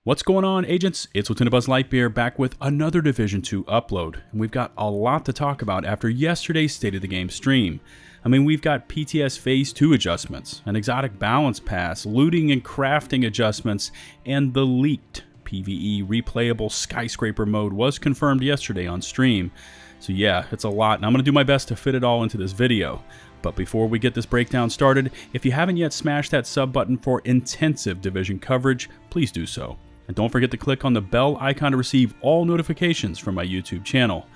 What's going on, agents? It's LtBuzzLitebeer back with another Division 2 upload, and we've got a lot to talk about after yesterday's State of the Game stream. I mean, we've got PTS Phase 2 adjustments, an exotic balance pass, looting and crafting adjustments, and the leaked PvE replayable Skyscraper mode was confirmed yesterday on stream. So yeah, it's a lot, and I'm going to do my best to fit it all into this video. But before we get this breakdown started, if you haven't yet smashed that sub button for intensive Division coverage, please do so. And don't forget to click on the bell icon to receive all notifications from my YouTube channel.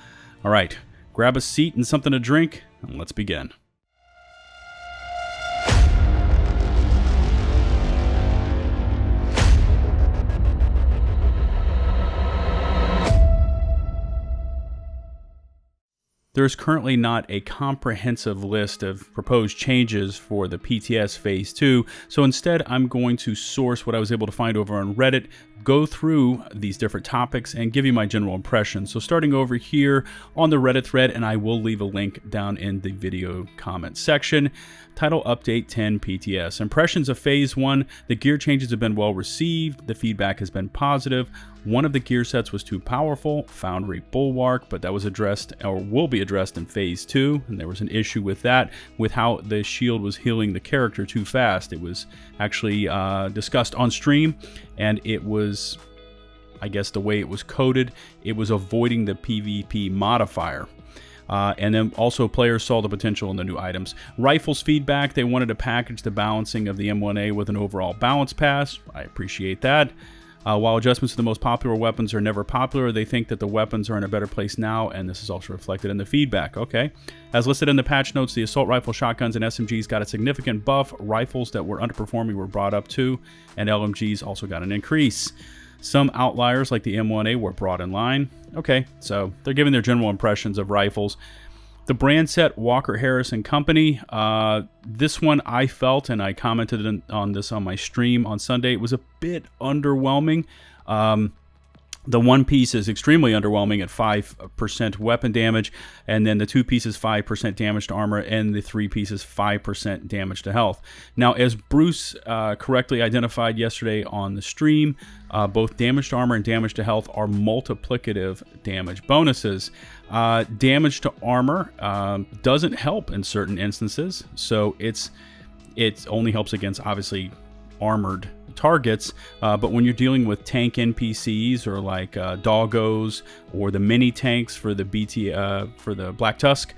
Alright, grab a seat and something to drink, and let's begin. There's currently not a comprehensive list of proposed changes for the PTS Phase 2, so instead I'm going to source what I was able to find over on Reddit, go through these different topics, and give you my general impression. So starting over here on the Reddit thread, and I will leave a link down in the video comment section. Title Update 10 PTS. Impressions of Phase 1. The gear changes have been well received. The feedback has been positive. One of the gear sets was too powerful, Foundry Bulwark, but that was addressed, or will be addressed in Phase 2, and there was an issue with that, with how the shield was healing the character too fast. It was actually discussed on stream, and it was, I guess the way it was coded, it was avoiding the PvP modifier. And then also players saw the potential in the new items. Rifles feedback, they wanted to package the balancing of the M1A with an overall balance pass. I appreciate that. While adjustments to the most popular weapons are never popular, they think that the weapons are in a better place now, and this is also reflected in the feedback. Okay. As listed in the patch notes, the assault rifle, shotguns, and SMGs got a significant buff. Rifles that were underperforming were brought up too, and LMGs also got an increase. Some outliers like the M1A were brought in line. Okay, so they're giving their general impressions of rifles. The brand set, Walker Harris and Company. This one I felt, and I commented on this on my stream on Sunday, it was a bit underwhelming. The one piece is extremely underwhelming at 5% weapon damage, and then the two pieces 5% damage to armor, and the three pieces 5% damage to health. Now, as Bruce correctly identified yesterday on the stream, both damage to armor and damage to health are multiplicative damage bonuses. Damage to armor doesn't help in certain instances, so it only helps against, obviously, armored targets, but when you're dealing with tank NPCs or like doggos or the mini tanks for the for the Black Tusk,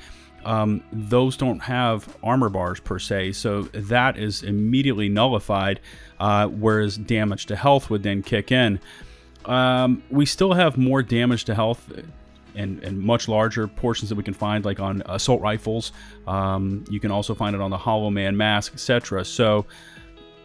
those don't have armor bars per se, so that is immediately nullified, whereas damage to health would then kick in. We still have more damage to health and much larger portions that we can find, like on assault rifles. You can also find it on the Hollow Man mask, etc. So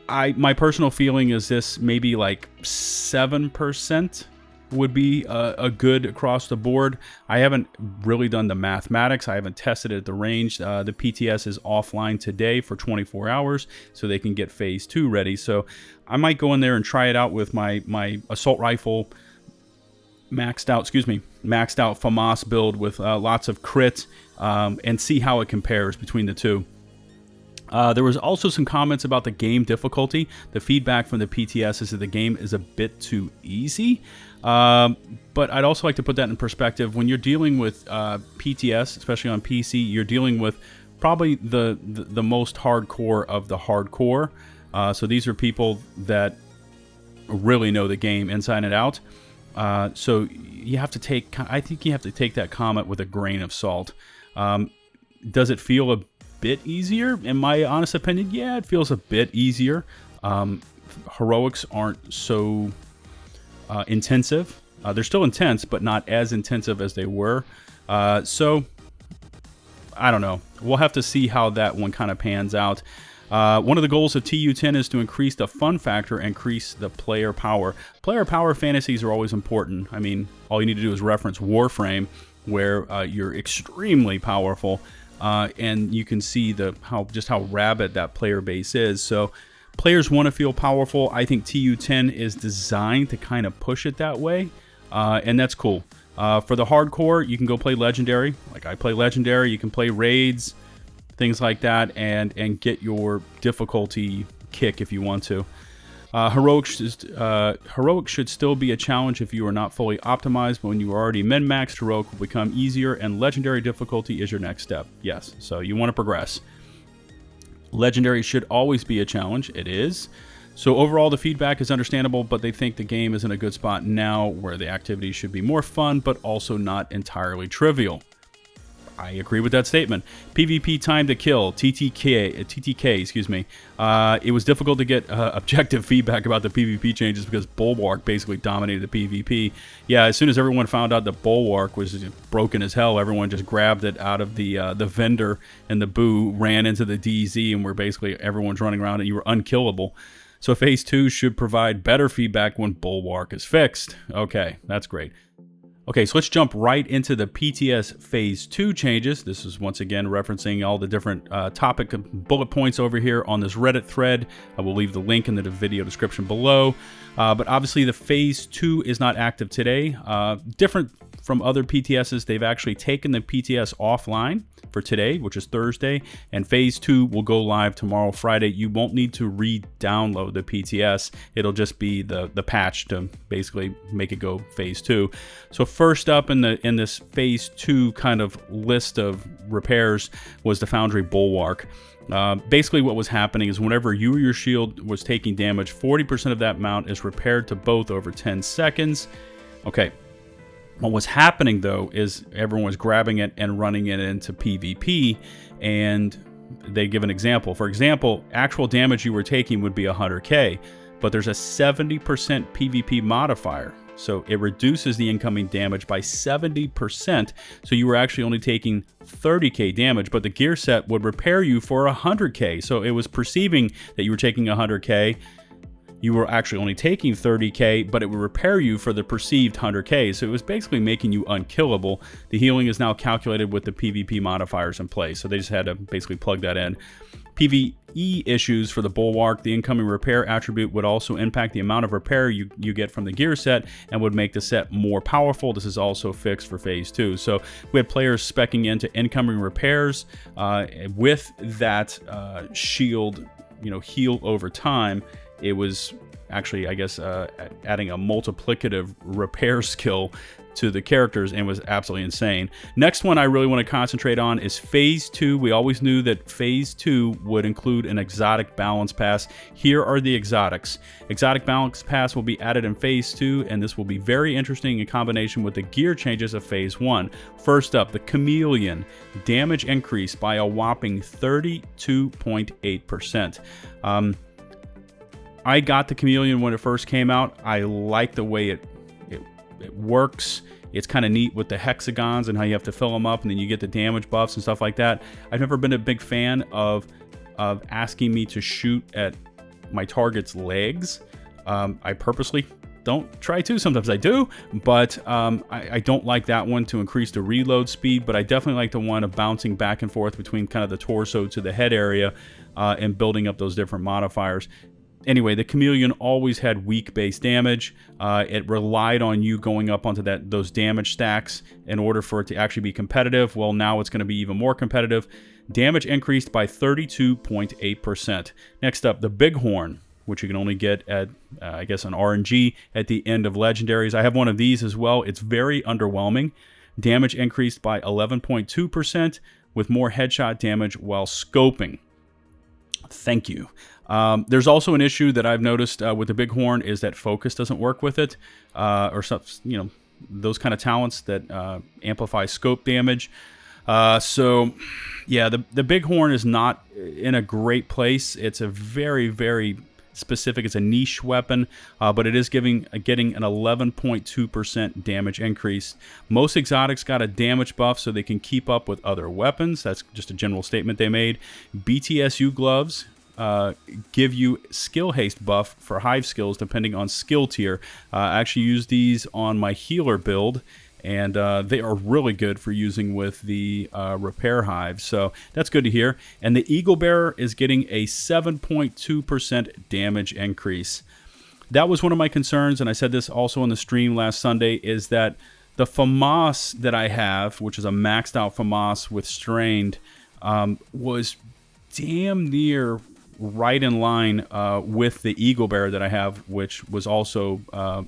my personal feeling is this maybe like 7% would be a good across the board. I haven't really done the mathematics. I haven't tested it at the range. The PTS is offline today for 24 hours so they can get Phase 2 ready. So I might go in there and try it out with my assault rifle maxed out FAMAS build with lots of crit, and see how it compares between the two. There was also some comments about the game difficulty. The feedback from the PTS is that the game is a bit too easy. But I'd also like to put that in perspective. When you're dealing with PTS, especially on PC, you're dealing with probably the most hardcore of the hardcore. So these are people that really know the game inside and out. So you have to take, I think you have to take that comment with a grain of salt. Does it feel a bit easier? In my honest opinion, yeah, it feels a bit easier. Heroics aren't so intensive. They're still intense, but not as intensive as they were. So I don't know. We'll have to see how that one kind of pans out. One of the goals of TU10 is to increase the fun factor and increase the player power. Player power fantasies are always important. I mean, all you need to do is reference Warframe, where you're extremely powerful. And you can see just how rabid that player base is. So players want to feel powerful. I think TU10 is designed to kind of push it that way, and that's cool. For the hardcore, you can go play Legendary. Like I play Legendary. You can play Raids, things like that, and get your difficulty kick if you want to. Heroic should still be a challenge if you are not fully optimized, but when you are already min-maxed, Heroic will become easier, and Legendary difficulty is your next step. Yes, so you want to progress. Legendary should always be a challenge. It is. So overall, the feedback is understandable, but they think the game is in a good spot now where the activities should be more fun, but also not entirely trivial. I agree with that statement. PvP time to kill, TTK, excuse me. It was difficult to get objective feedback about the PvP changes because Bulwark basically dominated the PvP. Yeah, as soon as everyone found out that Bulwark was broken as hell, everyone just grabbed it out of the vendor, and the boo ran into the DZ, and where basically everyone's running around and you were unkillable. So Phase 2 should provide better feedback when Bulwark is fixed. Okay, that's great. Okay, so let's jump right into the PTS Phase 2 changes. This is once again referencing all the different topic bullet points over here on this Reddit thread. I will leave the link in the video description below. But obviously the Phase 2 is not active today. Different from other PTSs, they've actually taken the PTS offline for today, which is Thursday, and Phase 2 will go live tomorrow, Friday. You won't need to re-download the PTS. It'll just be the patch to basically make it go Phase 2. So first up in this Phase 2 kind of list of repairs was the Foundry Bulwark. Basically what was happening is whenever you or your shield was taking damage, 40% of that amount is repaired to both over 10 seconds. Okay. What was happening, though, is everyone was grabbing it and running it into PvP, and they give an example. For example, actual damage you were taking would be 100k, but there's a 70% PvP modifier, so it reduces the incoming damage by 70%, so you were actually only taking 30k damage, but the gear set would repair you for 100k, so it was perceiving that you were taking 100k. You were actually only taking 30k, but it would repair you for the perceived 100k, so it was basically making you unkillable. The healing is now calculated with the PvP modifiers in place, so they just had to basically plug that in. PvE issues for the Bulwark, the incoming repair attribute would also impact the amount of repair you get from the gear set and would make the set more powerful. This is also fixed for Phase 2. So we had players speccing into incoming repairs with that shield, heal over time. It was actually, I guess, adding a multiplicative repair skill to the characters, and was absolutely insane. Next one I really want to concentrate on is Phase 2. We always knew that Phase 2 would include an exotic balance pass. Here are the exotics. Exotic balance pass will be added in Phase 2, and this will be very interesting in combination with the gear changes of Phase 1. First up, the Chameleon. Damage increased by a whopping 32.8%. I got the Chameleon when it first came out. I like the way it works. It's kind of neat with the hexagons and how you have to fill them up, and then you get the damage buffs and stuff like that. I've never been a big fan of asking me to shoot at my target's legs. I purposely don't try to. Sometimes I do, but I don't like that one to increase the reload speed, but I definitely like the one of bouncing back and forth between kind of the torso to the head area and building up those different modifiers. Anyway, the Chameleon always had weak base damage. It relied on you going up onto those damage stacks in order for it to actually be competitive. Well, now it's going to be even more competitive. Damage increased by 32.8%. Next up, the Bighorn, which you can only get at, I guess, an RNG at the end of Legendaries. I have one of these as well. It's very underwhelming. Damage increased by 11.2% with more headshot damage while scoping. Thank you. There's also an issue that I've noticed with the Bighorn is that focus doesn't work with it, or some, those kind of talents that amplify scope damage. So, yeah, the Bighorn is not in a great place. It's a very, very specific. It's a niche weapon, but it is getting an 11.2% damage increase. Most exotics got a damage buff so they can keep up with other weapons. That's just a general statement they made. BTSU gloves give you skill haste buff for hive skills depending on skill tier. I actually use these on my healer build, and they are really good for using with the repair hive, so that's good to hear. And the Eagle Bearer is getting a 7.2% damage increase. That was one of my concerns, and I said this also on the stream last Sunday, is that the FAMAS that I have, which is a maxed out FAMAS with strained, was damn near right in line with the Eagle Bear that I have, which was also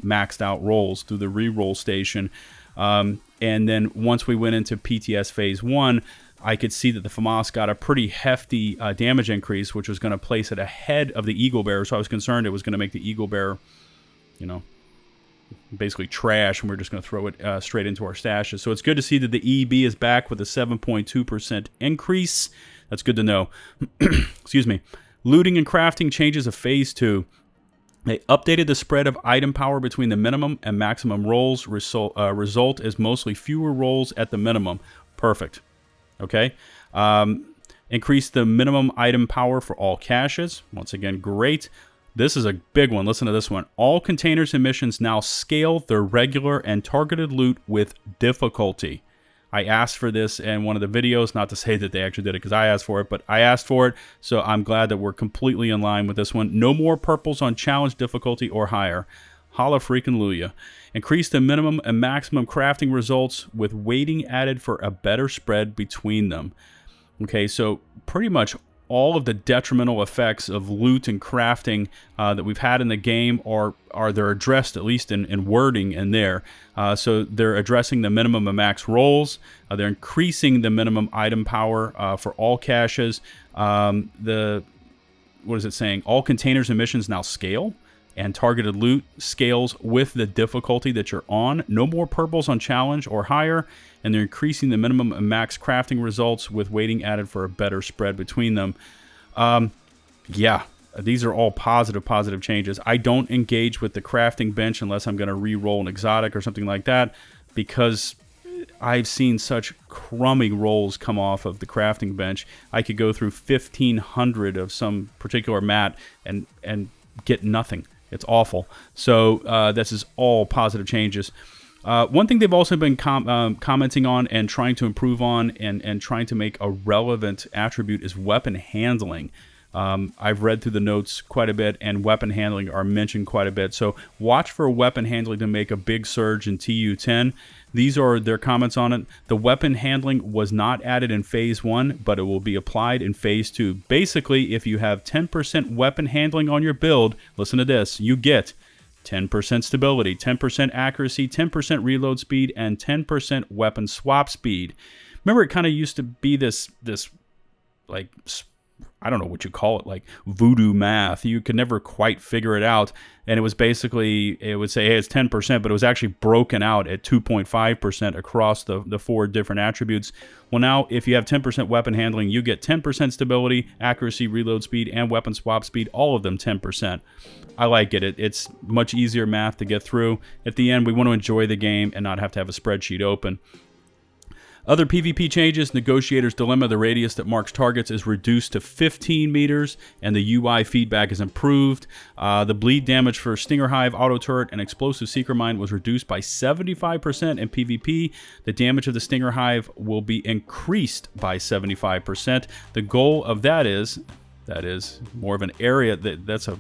maxed out rolls through the re-roll station. And then once we went into PTS Phase One, I could see that the FAMAS got a pretty hefty damage increase, which was going to place it ahead of the Eagle Bear. So I was concerned it was going to make the Eagle Bear, you know, basically trash, and we're just going to throw it straight into our stashes. So it's good to see that the EB is back with a 7.2% increase. That's good to know. Excuse me. Looting and crafting changes of Phase 2. They updated the spread of item power between the minimum and maximum rolls. Result is mostly fewer rolls at the minimum. Perfect. Okay. Increase the minimum item power for all caches. Once again, great. This is a big one. Listen to this one. All containers and missions now scale their regular and targeted loot with difficulty. I asked for this in one of the videos, not to say that they actually did it because I asked for it, but I asked for it, so I'm glad that we're completely in line with this one. No more purples on challenge difficulty or higher. Holla freaking Luya. Increase the minimum and maximum crafting results with weighting added for a better spread between them. Okay, so pretty much all of the detrimental effects of loot and crafting that we've had in the game they're addressed, at least in wording in there. So they're addressing the minimum and max rolls. They're increasing the minimum item power for all caches. What is it saying? All containers and missions now scale, and targeted loot scales with the difficulty that you're on. No more purples on challenge or higher, and they're increasing the minimum and max crafting results with weighting added for a better spread between them. Yeah, these are all positive changes. I don't engage with the crafting bench unless I'm going to re-roll an exotic or something like that, because I've seen such crummy rolls come off of the crafting bench. I could go through 1,500 of some particular mat and get nothing. It's awful. So this is all positive changes. One thing they've also been commenting on and trying to improve on and trying to make a relevant attribute is weapon handling. I've read through the notes quite a bit, and weapon handling are mentioned quite a bit. So watch for weapon handling to make a big surge in TU10. These are their comments on it. The weapon handling was not added in Phase 1, but it will be applied in Phase 2. Basically, if you have 10% weapon handling on your build, listen to this, you get 10% stability, 10% accuracy, 10% reload speed, and 10% weapon swap speed. Remember, it kind of used to be this like, I don't know what you call it, like voodoo math. You could never quite figure it out. And it was basically, it would say, hey, it's 10%, but it was actually broken out at 2.5% across the four different attributes. Well, now, if you have 10% weapon handling, you get 10% stability, accuracy, reload speed, and weapon swap speed, all of them 10%. I like it. It's much easier math to get through. At the end, we want to enjoy the game and not have to have a spreadsheet open. Other PvP changes: Negotiator's Dilemma, the radius that marks targets is reduced to 15 meters, and the UI feedback is improved. The bleed damage for Stinger Hive, Auto Turret, and Explosive Seeker Mine was reduced by 75% in PvP. The damage of the Stinger Hive will be increased by 75%. The goal of that is more of an area, that's a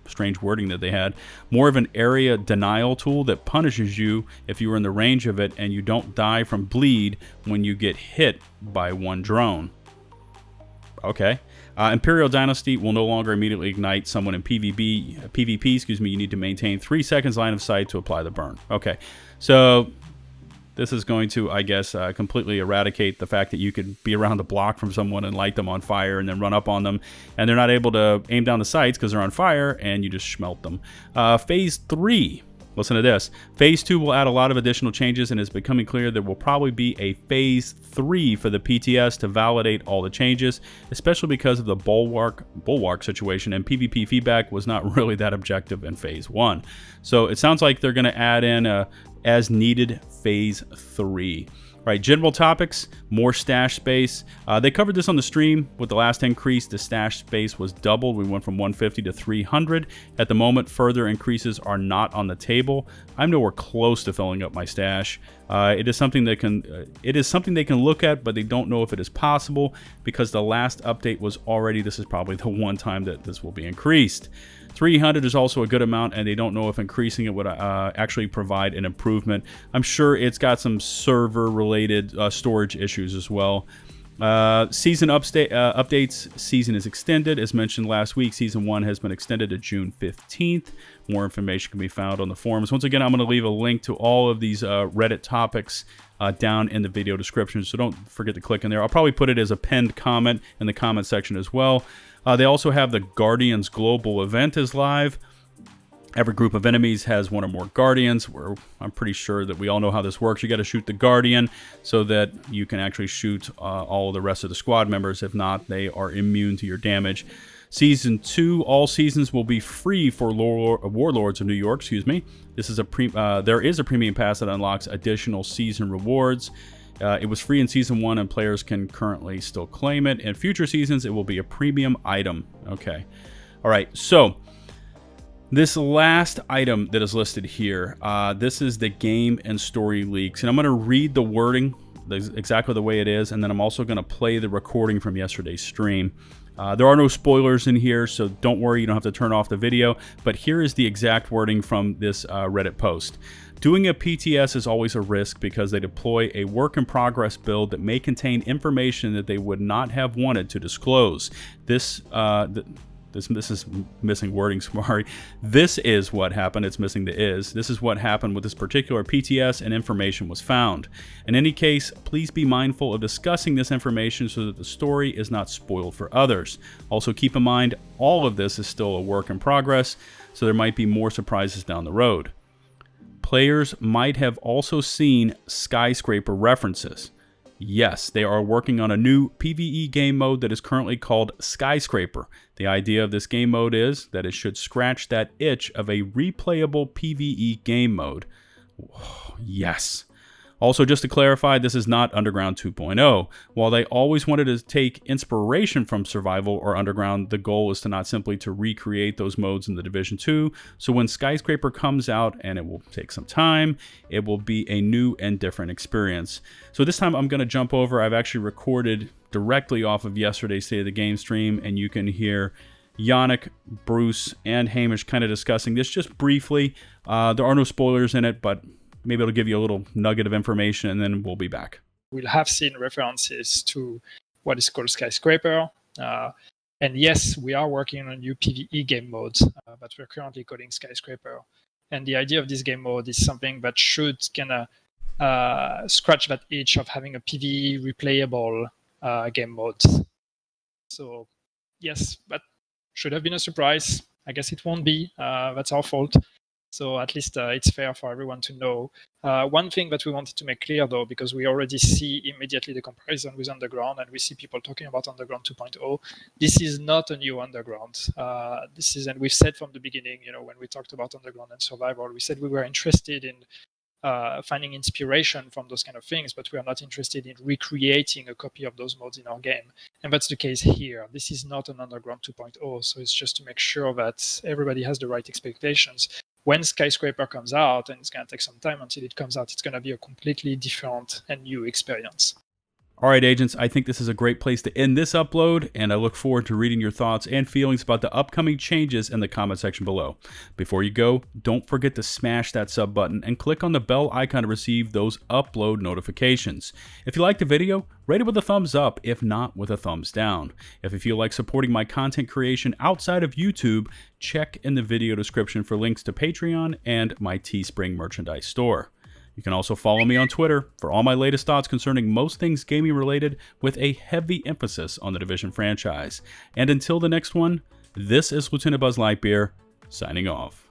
strange wording that they had, more of an area denial tool that punishes you if you were in the range of it and you don't die from bleed when you get hit by one drone. Okay. Imperial Dynasty will no longer immediately ignite someone in PvP, you need to maintain 3 seconds line of sight to apply the burn. Okay. So this is going to, I guess, completely eradicate the fact that you could be around the block from someone and light them on fire and then run up on them, and they're not able to aim down the sights because they're on fire, and you just smelt them. Phase 3. Listen to this. Phase 2 will add a lot of additional changes, and it's becoming clear there will probably be a Phase 3 for the PTS to validate all the changes, especially because of the bulwark situation, and PvP feedback was not really that objective in Phase 1. So it sounds like they're going to add in a as needed Phase 3. Right, general topics, more stash space. They covered this on the stream. With the last increase, the stash space was doubled. We went from 150 to 300. At the moment, further increases are not on the table. I'm nowhere close to filling up my stash. It is something they can look at, but they don't know if it is possible because the last update was already. This is probably the one time that this will be increased. 300 is also a good amount, and they don't know if increasing it would actually provide an improvement. I'm sure it's got some server-related storage issues as well. Season updates. Season is extended. As mentioned last week, Season 1 has been extended to June 15th. More information can be found on the forums. Once again, I'm going to leave a link to all of these Reddit topics down in the video description, so don't forget to click in there. I'll probably put it as a pinned comment in the comment section as well. They also have the Guardians Global event is live. Every group of enemies has one or more Guardians. I'm pretty sure that we all know how this works. You got to shoot the Guardian so that you can actually shoot all of the rest of the squad members. If not, they are immune to your damage. Season 2, all seasons will be free for Warlords of New York. Excuse me. This is there is a premium pass that unlocks additional season rewards. It was free in Season 1, and players can currently still claim it. In future seasons, it will be a premium item. Okay. All right. So this last item that is listed here, this is the game and story leaks. And I'm going to read the wording exactly the way it is, and then I'm also going to play the recording from yesterday's stream. There are no spoilers in here, so don't worry, you don't have to turn off the video. But here is the exact wording from this Reddit post. Doing a PTS is always a risk because they deploy a work-in-progress build that may contain information that they would not have wanted to disclose. This is missing wording, sorry. This is what happened. It's missing the is. This is what happened with this particular PTS, and information was found. In any case, please be mindful of discussing this information so that the story is not spoiled for others. Also keep in mind, all of this is still a work in progress, so there might be more surprises down the road. Players might have also seen Skyscraper references. Yes, they are working on a new PvE game mode that is currently called Skyscraper. The idea of this game mode is that it should scratch that itch of a replayable PvE game mode. Yes. Also, just to clarify, this is not Underground 2.0. While they always wanted to take inspiration from Survival or Underground, the goal is to not simply to recreate those modes in the Division 2. So when Skyscraper comes out, and it will take some time, it will be a new and different experience. So this time I'm going to jump over. I've actually recorded directly off of yesterday's State of the Game stream, and you can hear Yannick, Bruce, and Hamish kind of discussing this just briefly. There are no spoilers in it, but maybe it'll give you a little nugget of information, and then we'll be back. We'll have seen references to what is called Skyscraper. And yes, we are working on a new PvE game mode, but we're currently coding Skyscraper. And the idea of this game mode is something that should kind of scratch that itch of having a PvE replayable game mode. So yes, that should have been a surprise. I guess it won't be. That's our fault. So at least it's fair for everyone to know. One thing that we wanted to make clear, though, because we already see immediately the comparison with Underground, and we see people talking about Underground 2.0, this is not a new Underground. And we've said from the beginning, when we talked about Underground and Survival, we said we were interested in finding inspiration from those kind of things, but we are not interested in recreating a copy of those modes in our game. And that's the case here. This is not an Underground 2.0, so it's just to make sure that everybody has the right expectations. When Skyscraper comes out, and it's going to take some time until it comes out, it's going to be a completely different and new experience. All right, agents, I think this is a great place to end this upload, and I look forward to reading your thoughts and feelings about the upcoming changes in the comment section below. Before you go, don't forget to smash that sub button and click on the bell icon to receive those upload notifications. If you liked the video, rate it with a thumbs up, if not with a thumbs down. If you feel like supporting my content creation outside of YouTube, check in the video description for links to Patreon and my Teespring merchandise store. You can also follow me on Twitter for all my latest thoughts concerning most things gaming related, with a heavy emphasis on the Division franchise. And until the next one, this is LtBuzzLitebeer signing off.